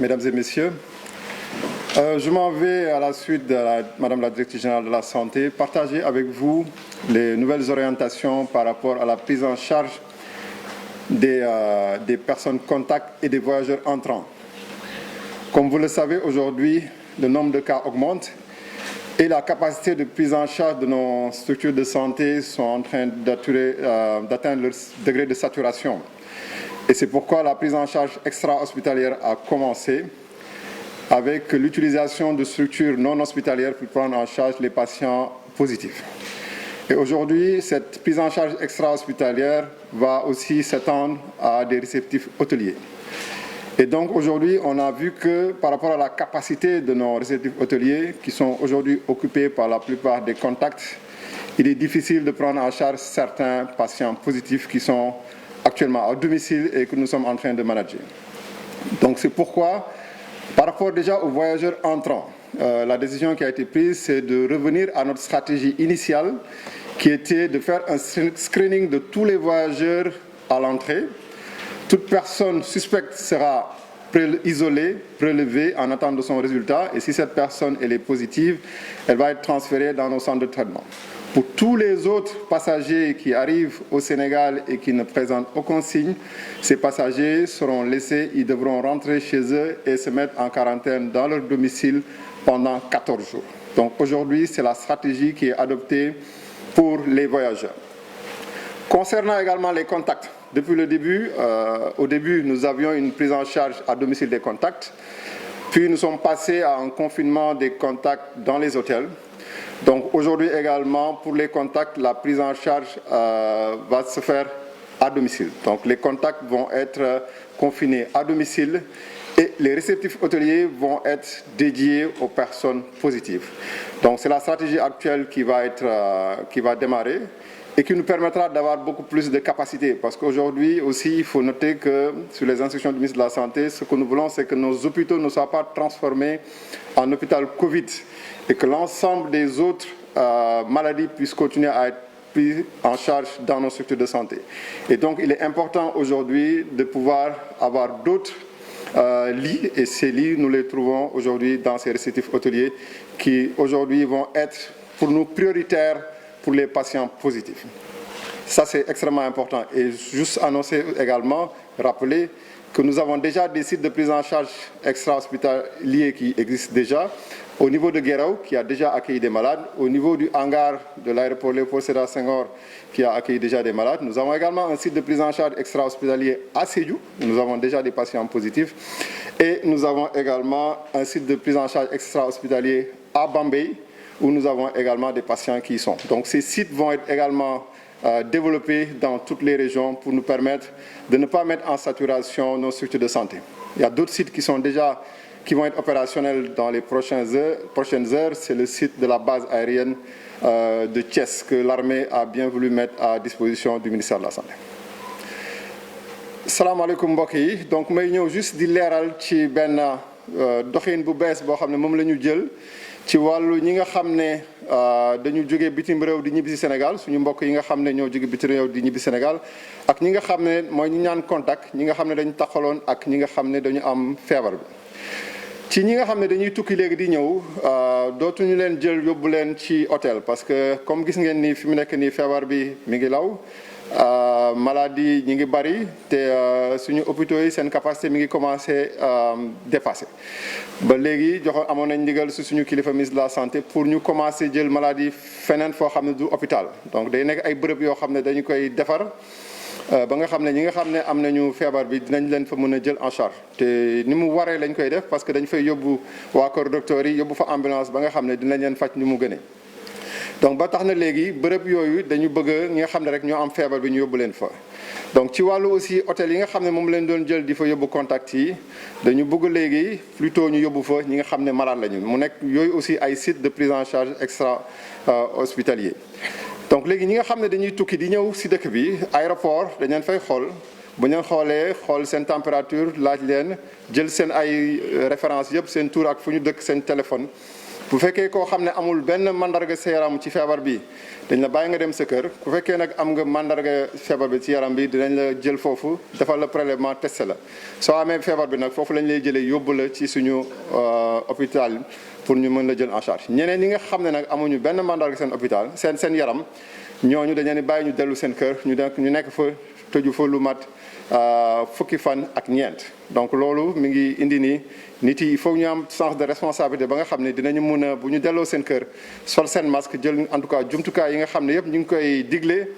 mesdames et messieurs. Je m'en vais, à la suite de Madame la Directrice Générale de la Santé, partager avec vous les nouvelles orientations par rapport à la prise en charge des personnes contacts et des voyageurs entrants. Comme vous le savez, aujourd'hui, le nombre de cas augmente et la capacité de prise en charge de nos structures de santé sont en train d'atteindre leur degré de saturation. Et c'est pourquoi la prise en charge extra-hospitalière a commencé avec l'utilisation de structures non hospitalières pour prendre en charge les patients positifs. Et aujourd'hui, cette prise en charge extra-hospitalière va aussi s'étendre à des réceptifs hôteliers. Et donc aujourd'hui, on a vu que par rapport à la capacité de nos réceptifs hôteliers, qui sont aujourd'hui occupés par la plupart des contacts, il est difficile de prendre en charge certains patients positifs qui sont actuellement à domicile et que nous sommes en train de manager. Donc c'est pourquoi, par rapport déjà aux voyageurs entrants, la décision qui a été prise, c'est de revenir à notre stratégie initiale, qui était de faire un screening de tous les voyageurs à l'entrée. Toute personne suspecte sera isolée, prélevée en attente de son résultat, et si cette personne elle est positive, elle va être transférée dans nos centres de traitement. Pour tous les autres passagers qui arrivent au Sénégal et qui ne présentent aucun signe, ces passagers seront laissés, ils devront rentrer chez eux et se mettre en quarantaine dans leur domicile pendant 14 jours. Donc aujourd'hui, c'est la stratégie qui est adoptée pour les voyageurs. Concernant également les contacts, depuis le début, au début, nous avions une prise en charge à domicile des contacts, puis nous sommes passés à un confinement des contacts dans les hôtels. Donc aujourd'hui également, pour les contacts, la prise en charge va se faire à domicile. Donc les contacts vont être confinés à domicile et les réceptifs hôteliers vont être dédiés aux personnes positives. Donc c'est la stratégie actuelle qui va démarrer et qui nous permettra d'avoir beaucoup plus de capacité. Parce qu'aujourd'hui aussi, il faut noter que sur les instructions du ministre de la Santé, ce que nous voulons, c'est que nos hôpitaux ne soient pas transformés en hôpital Covid et que l'ensemble des autres maladies puissent continuer à être prises en charge dans nos structures de santé. Et donc, il est important aujourd'hui de pouvoir avoir d'autres lits, et ces lits, nous les trouvons aujourd'hui dans ces réceptifs hôteliers qui aujourd'hui vont être pour nous prioritaires pour les patients positifs. Ça, c'est extrêmement important. Et juste annoncer également, rappeler que nous avons déjà des sites de prise en charge extra-hospitaliers qui existent déjà, au niveau de Guéraou, qui a déjà accueilli des malades, au niveau du hangar de l'aéroport Léopold Sédar Senghor, qui a accueilli déjà des malades. Nous avons également un site de prise en charge extra-hospitalier à Sédhiou, nous avons déjà des patients positifs. Et nous avons également un site de prise en charge extra-hospitalier à Bambey, où nous avons également des patients qui y sont. Donc ces sites vont être également développés dans toutes les régions pour nous permettre de ne pas mettre en saturation nos structures de santé. Il y a d'autres sites qui vont être opérationnels dans les prochaines heures. C'est le site de la base aérienne de Thiès que l'armée a bien voulu mettre à disposition du ministère de la Santé. salaamaaleykum mbokk yi donc may ñëw juste di leeral ci benn doxin bu bees boo xam ne moom la ñu jël ci wàllu ñi nga xam ne dañu jóge bitim réew di ñibbi si Sénégal suñu mbokk yi nga xam ne ñoo jóge bitim réew di ñibbi Sénégal ak ñi nga xam ne mooy ñi ñaan contact ñi nga xam ne dañu taxaloon ak ñi nga xam ne dañu am feebar bi. ci ñi nga xam ne dañuy tukki léegi di ñëw dootuñu leen jël yóbbu leen ci hôtel parce que comme gis ngeen ni fi mu nekk nii feebar bi mi ngi law maladie ñi ngi bari te suñu hôpitaux yi seen capacité mi ngi commencé dépasser ba léegi amoon nañ ndigal si suñu kilifa ministre de la santé pour ñu commencé jël maladie feneen foo xam ne du hôpital donc day nekk ay bërëb yoo xam ne dañu koy defar ba nga xam ne ñi nga xam ne am nañu feebar bi dinañ leen fa mën a jël en charge te ni mu waree lañ koy def parce que dañ fay yóbbu waa kër docteur yi yóbbu fa ambulance ba nga xam ne dinañ leen faj ni mu gënee. donc ba tax na léegi bërëb yooyu dañu bëgg ñi nga xam ne rek ñoo am feebar bi ñu yóbbu leen fa donc ci wàllu aussi hôtel yi nga xam ne moom leen doon jël di fa yóbbu contact yi dañu bëgg léegi plutôt ñu yóbbu fa ñi nga xam ne malade lañu mu nekk yooyu aussi ay sites de prise en charge extra hospitalier. donc léegi ñi nga xam ne dañuy tukki di ñëw si dëkk bi aéroport dañ leen fay xool bu ñu xoolee xool seen température laaj leen jël seen ay références yëpp seen tur ak fu ñu dëkk seen téléphone bu fekkee koo xam ne amul benn mandarga sa yaram ci feebar bi dañ la bàyyi nga dem sa kër ku fekkee nag am nga mandarga feebar bi ci yaram bi dinañ la jël foofu defal la prélèvement testé la soo amee feebar bi nag foofu lañ lay jëlee yóbbu la ci suñu hôpital pour ñu mën la jël en charge ñeneen ñi nga xam ne nag amuñu benn mandarga seen hôpital seen yaram ñooñu dañ leen di bàyyi ñu dellu seen kër ñu nekk fa tëju fa lu mat fukki fan ak ñeent donc loolu mi ngi indi nii nit yi il faut ñu am sens de responsabilité ba nga xam ne dinañu mun a bu ñu delloo seen kër sol seen masque jël en tout cas jumtukaay yi nga xam ne yëpp ñu ngi koy digle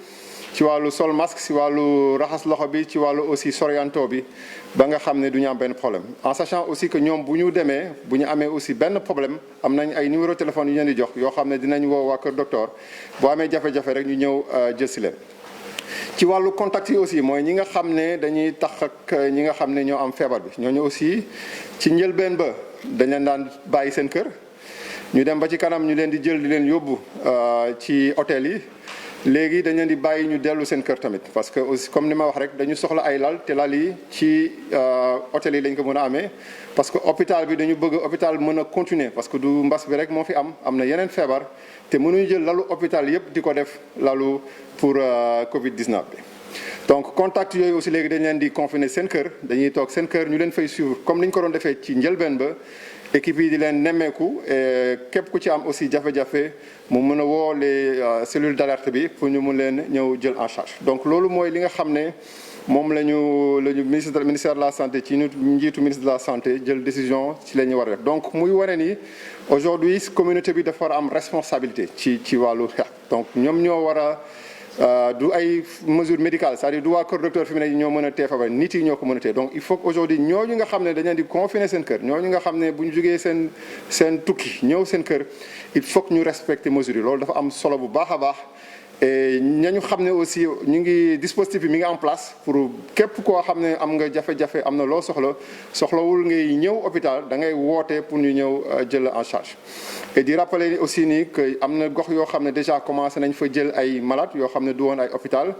ci wàllu sol masque ci wàllu raxas loxo bi ci wàllu aussi sorianto bi ba nga xam ne du ñu am benn problème en sachant aussi que ñoom bu ñu demee bu ñu amee aussi benn problème am nañ ay numéro téléphone yu ñu leen di jox yoo xam ne dinañ woo waa kër docteur boo amee jafe-jafe rek ñu ñëw jël si leen. ci wàllu contact yi aussi mooy ñi nga xam ne dañuy tax ak ñi nga xam ne ñoo am feebar bi ñooñu aussi ci njëlbeen ba dañ leen daan bàyyi seen kër ñu dem ba ci kanam ñu leen di jël di leen yóbbu ci hôtel yi léegi dañ leen di bàyyi ñu dellu seen kër tamit parce que aussi comme ni ma wax rek dañu soxla ay lal te lal yi ci hôtel yi lañ ko mën a amee parce que hôpital bi dañu bëgg hôpital mën a continuer parce que du mbas bi rek moo fi am na yeneen feebar te mënuñu jël lalu hôpital yëpp di ko def lalu pour Covid-19 bi. donc contact yooyu aussi léegi dañ leen di confiner seen kër dañuy toog seen kër ñu leen fay suivre comme ni ñu ko doon defee ci njëlbeen ba équipe yi di leen nemmeeku et képp ku ci am aussi jafe-jafe mu mën a woo les cellules d'alerte bi pour ñu mun leen ñëw jël en charge donc loolu mooy li nga xam ne moom la ñu ministère de la santé ci njiitu ministre de la santé jël décision ci la ñu war a def donc muy wane ni aujourd'hui communauté bi dafa war a am responsabilité ci wàllu xeex donc ñoom ñoo war a du ay mesures médicales c'est-à-dire du waa kër docteur fi mu ne ñoo mën a tee feebar nit yi ñoo ko mën a tee donc il faut que aujourd'hui ñooñu nga xam ne dañ leen di confiner seen kër ñooñu nga xam ne bu ñu jógee seen tukki ñëw seen kër il faut que ñu respecter mesures yi loolu dafa am solo bu baax a baax et ñañu xam ne aussi ñu ngi dispositif bi mi ngi en place pour képp koo xam ne am nga jafe-jafe am na loo soxlawul ngay ñëw hôpital da ngay woote pour ñu ñëw jël en charge et di rappeler aussi ni que am na gox yoo xam ne déjà commencé nañ fa jël ay malades yoo xam ne du woon ay hôpital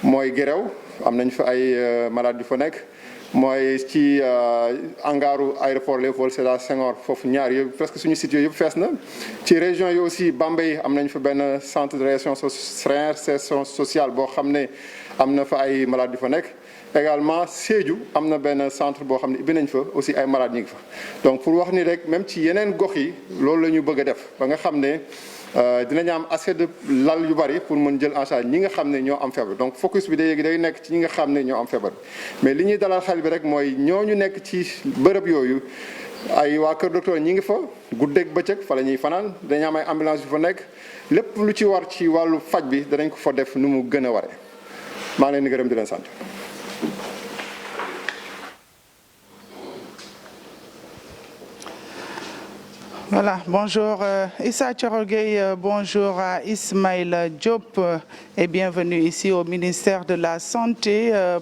mooy Guéréo am nañ fa ay malades yu fa nekk mooy ci angaaru aéroport Léopold Sédar Senghor foofu ñaar yëpp presque suñu site yooyu yëpp fees na ci région yi aussi Bambey am nañ fa benn centre de réinsertion sociale boo xam ne am na fa ay malades yu fa nekk également Sédhiou am na benn centre boo xam ne ibbi nañ fa aussi ay malades ñu ngi fa donc pour wax ni rek même ci yeneen gox yi loolu la ñu bëgg a def ba nga xam ne dinañu am assez de lal yu bari pour mën jël en charge ñi nga xam ne ñoo am feebar donc focus bi day nekk ci ñi nga xam ne ñoo am feebar mais li ñuy dalal xel bi rek mooy ñooñu nekk ci bërëb yooyu ay waa kër docteur ñi ngi fa guddeeg bëccëg fa la ñuy fanaan dañu am ay ambulance yu fa nekk lépp lu ci war ci wàllu faj bi danañ ko fa def nu mu gën a waree maa ngi leen di gërëm di leen sant. Voilà, bonjour Issa Thioro Gueye, bonjour à Ismaïla Diop et bienvenue ici au ministère de la Santé.